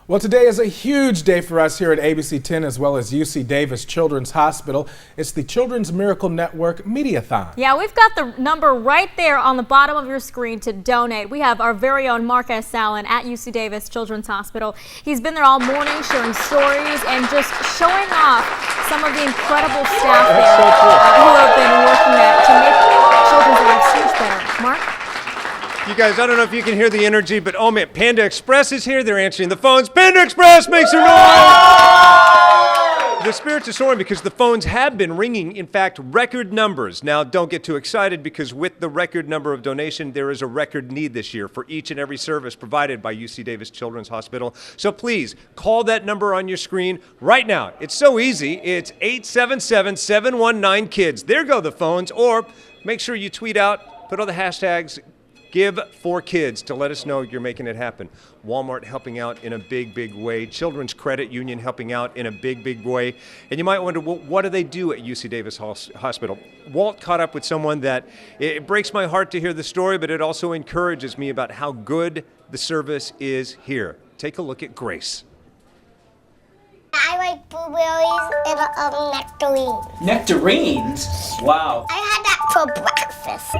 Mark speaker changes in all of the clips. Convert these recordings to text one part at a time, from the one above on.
Speaker 1: Well, today is a huge day for us here at ABC 10 as well as UC Davis Children's Hospital. It's the Children's Miracle Network Mediathon.
Speaker 2: Yeah, we've got the number right there on the bottom of your screen to donate. We have our very own Mark S. Allen at UC Davis Children's Hospital. He's been there all morning sharing stories and just showing off some of the incredible staff there who have been working to make children's lives so much better. Mark?
Speaker 3: You guys, I don't know if you can hear the energy, but oh man, Panda Express is here. They're answering the phones. Panda Express, make some noise! The spirits are soaring because the phones have been ringing, in fact, record numbers. Now, don't get too excited because with the record number of donation, there is a record need this year for each and every service provided by UC Davis Children's Hospital. So please, call that number on your screen right now. It's so easy. It's 877-719-KIDS. There go the phones. Or make sure you tweet out, put all the hashtags, Give for Kids to let us know you're making it happen. Walmart helping out in a big way. Children's Credit Union helping out in a big way. And you might wonder, well, what do they do at UC Davis Hospital? Walt caught up with someone that it breaks my heart to hear the story, but it also encourages me about how good the service is here. Take a look at Grace.
Speaker 4: I like blueberries and nectarines.
Speaker 5: Nectarines? Wow.
Speaker 4: I had that for breakfast.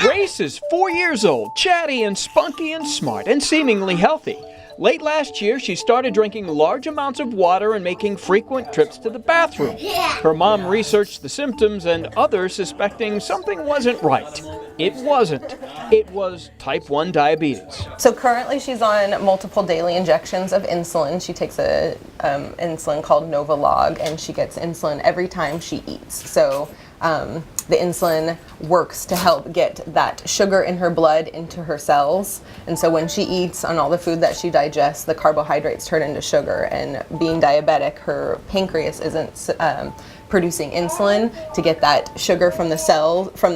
Speaker 6: Grace is 4 years old, chatty and spunky and smart and seemingly healthy. Late last year, she started drinking large amounts of water and making frequent trips to the bathroom. Her mom researched the symptoms and others suspecting something wasn't right. It wasn't. It was type 1 diabetes.
Speaker 7: So currently she's on multiple daily injections of insulin. She takes a insulin called Novolog, and she gets insulin every time she eats. So the insulin works to help get that sugar in her blood into her cells. And so when she eats on all the food that she digests, the carbohydrates turn into sugar. And being diabetic, her pancreas isn't producing insulin to get that sugar from the cell, from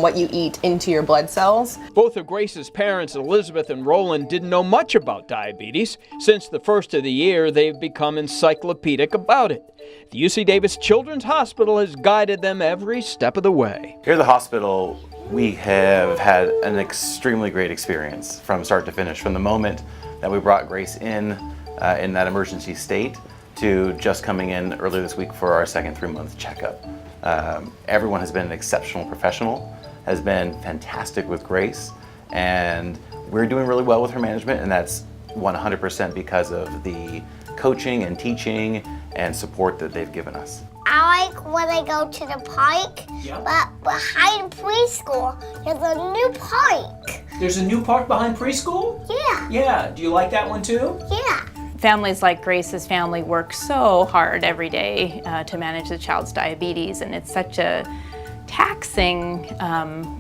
Speaker 7: what you eat into your blood cells.
Speaker 6: Both of Grace's parents, Elizabeth and Roland, didn't know much about diabetes. Since the first of the year, they've become encyclopedic about it. The UC Davis Children's Hospital has guided them every step of the way.
Speaker 8: Here at the hospital, we have had an extremely great experience from start to finish. From the moment that we brought Grace in that emergency state to just coming in earlier this week for our second 3-month checkup. Everyone has been an exceptional professional, has been fantastic with Grace, and we're doing really well with her management, and that's 100% because of the coaching and teaching and support that they've given us.
Speaker 4: I like when I go to the park, but behind preschool, there's a new park.
Speaker 5: There's a new park behind preschool?
Speaker 4: Yeah.
Speaker 5: Yeah. Do you like that one too?
Speaker 4: Yeah.
Speaker 9: Families like Grace's family work so hard every day to manage the child's diabetes, and it's such a taxing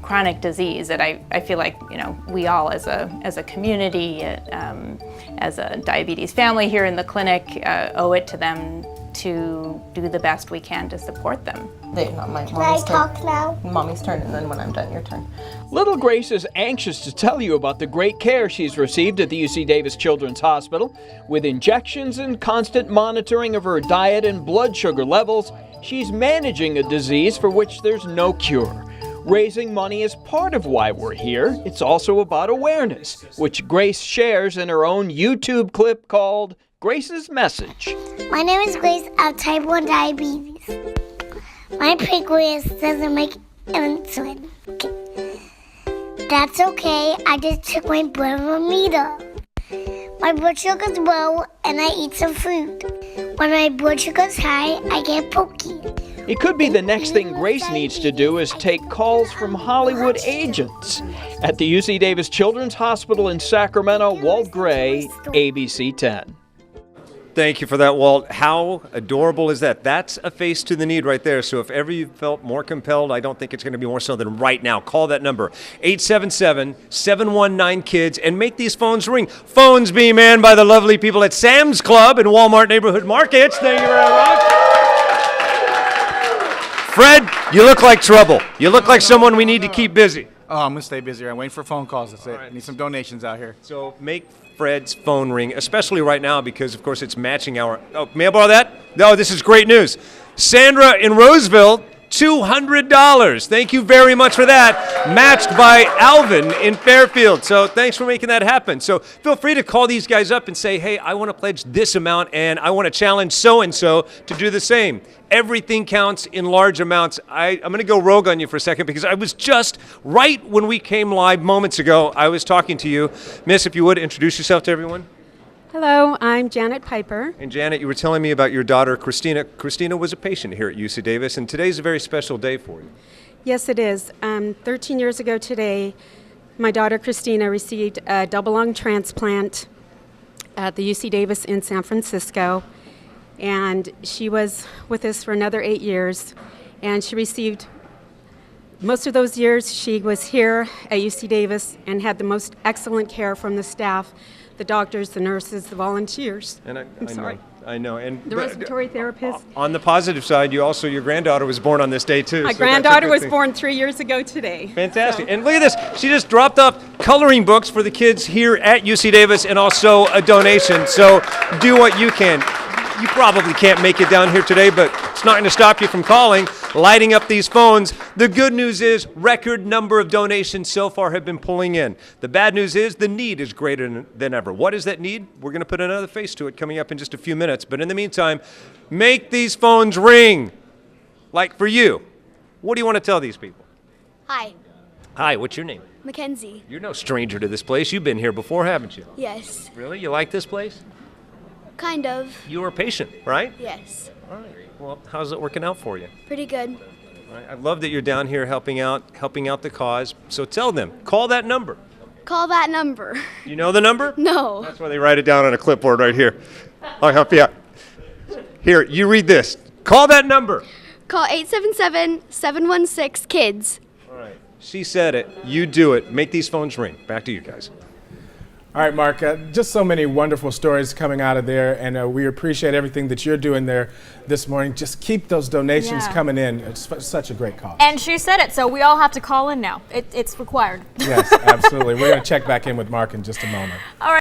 Speaker 9: chronic disease that I feel like, you know, we all as a community, as a diabetes family here in the clinic, owe it to them to do the best we can to support them.
Speaker 4: Can I talk now?
Speaker 7: Mommy's turn, and then when I'm done, your turn.
Speaker 6: Little Grace is anxious to tell you about the great care she's received at the UC Davis Children's Hospital. With injections and constant monitoring of her diet and blood sugar levels, she's managing a disease for which there's no cure. Raising money is part of why we're here. It's also about awareness, which Grace shares in her own YouTube clip called Grace's Message.
Speaker 4: My name is Grace. I have type 1 diabetes. My pancreas doesn't make insulin. That's okay. I just took my blood meter. My blood sugar's low and I eat some food. When my blood sugar's high, I get pokey.
Speaker 6: It could be the next thing Grace needs to do is take calls from Hollywood agents. At the UC Davis Children's Hospital in Sacramento, Walt Gray, ABC 10.
Speaker 3: Thank you for that, Walt. How adorable is that? That's a face to the need right there. So if ever you felt more compelled, I don't think it's going to be more so than right now. Call that number, 877-719-KIDS, and make these phones ring. Phones being manned by the lovely people at Sam's Club and Walmart Neighborhood Markets. Thank you very much. Fred, you look like trouble. You look like someone we need to keep busy.
Speaker 10: Oh, I'm going to stay busy. I'm waiting for phone calls. That's it. Right. Need some donations out here.
Speaker 3: So make Fred's phone ring, especially right now because, of course, it's matching hour. Oh, may I borrow that? No, this is great news. Sandra in Roseville $200. Thank you very much for that. Matched by Alvin in Fairfield. So thanks for making that happen. So feel free to call these guys up and say, hey, I want to pledge this amount and I want to challenge so-and-so to do the same. Everything counts in large amounts. I'm going to go rogue on you for a second because I was just right when we came live moments ago. I was talking to you. Miss, if you would, introduce yourself to everyone.
Speaker 11: Hello, I'm Janet Piper.
Speaker 3: And Janet, you were telling me about your daughter, Christina. Christina was a patient here at UC Davis, and today's a very special day for you.
Speaker 11: Yes, it is. 13 years ago today, my daughter Christina received a double lung transplant at the UC Davis in San Francisco, and she was with us for another 8 years, and she received most of those years she was here at UC Davis and had the most excellent care from the staff, the doctors, the nurses, the volunteers.
Speaker 3: And
Speaker 11: I'm sorry.
Speaker 3: I know. And
Speaker 11: The respiratory therapist.
Speaker 3: on the positive side, your granddaughter was born on this day too.
Speaker 11: My
Speaker 3: so that's a
Speaker 11: granddaughter
Speaker 3: good
Speaker 11: was
Speaker 3: thing.
Speaker 11: born 3 years ago today.
Speaker 3: Fantastic. And look at this. She just dropped off coloring books for the kids here at UC Davis and also a donation. So do what you can. You probably can't make it down here today, but it's not going to stop you from calling, lighting up these phones. The good news is record number of donations so far have been pulling in. The bad news is the need is greater than ever. What is that need? We're going to put another face to it coming up in just a few minutes. But in the meantime, make these phones ring. Like for you. What do you want to tell these people?
Speaker 12: Hi,
Speaker 3: Hi, what's your name?
Speaker 12: Mackenzie.
Speaker 3: You're no stranger to this place. You've been here before, haven't you?
Speaker 12: Yes,
Speaker 3: Really? You like this place?
Speaker 12: kind of.
Speaker 3: You were a patient, right?
Speaker 12: Yes,
Speaker 3: All right. Well, how's it working out for you?
Speaker 12: pretty good.
Speaker 3: All right. I love that you're down here helping out the cause. So tell them, call that number.
Speaker 12: Call that number.
Speaker 3: You know the number?
Speaker 12: No.
Speaker 3: That's why they write it down on a clipboard right here. I'll help you out. Here, you read this. Call that number.
Speaker 12: Call 877-716-KIDS.
Speaker 3: All right. She said it. You do it. Make these phones ring. Back to you guys.
Speaker 1: All right, Mark, just so many wonderful stories coming out of there, and we appreciate everything that you're doing there this morning. Just keep those donations coming in. It's such a great cause.
Speaker 2: And she said it, so we all have to call in now. It's required.
Speaker 1: Yes, absolutely. We're going to check back in with Mark in just a moment.
Speaker 2: All right.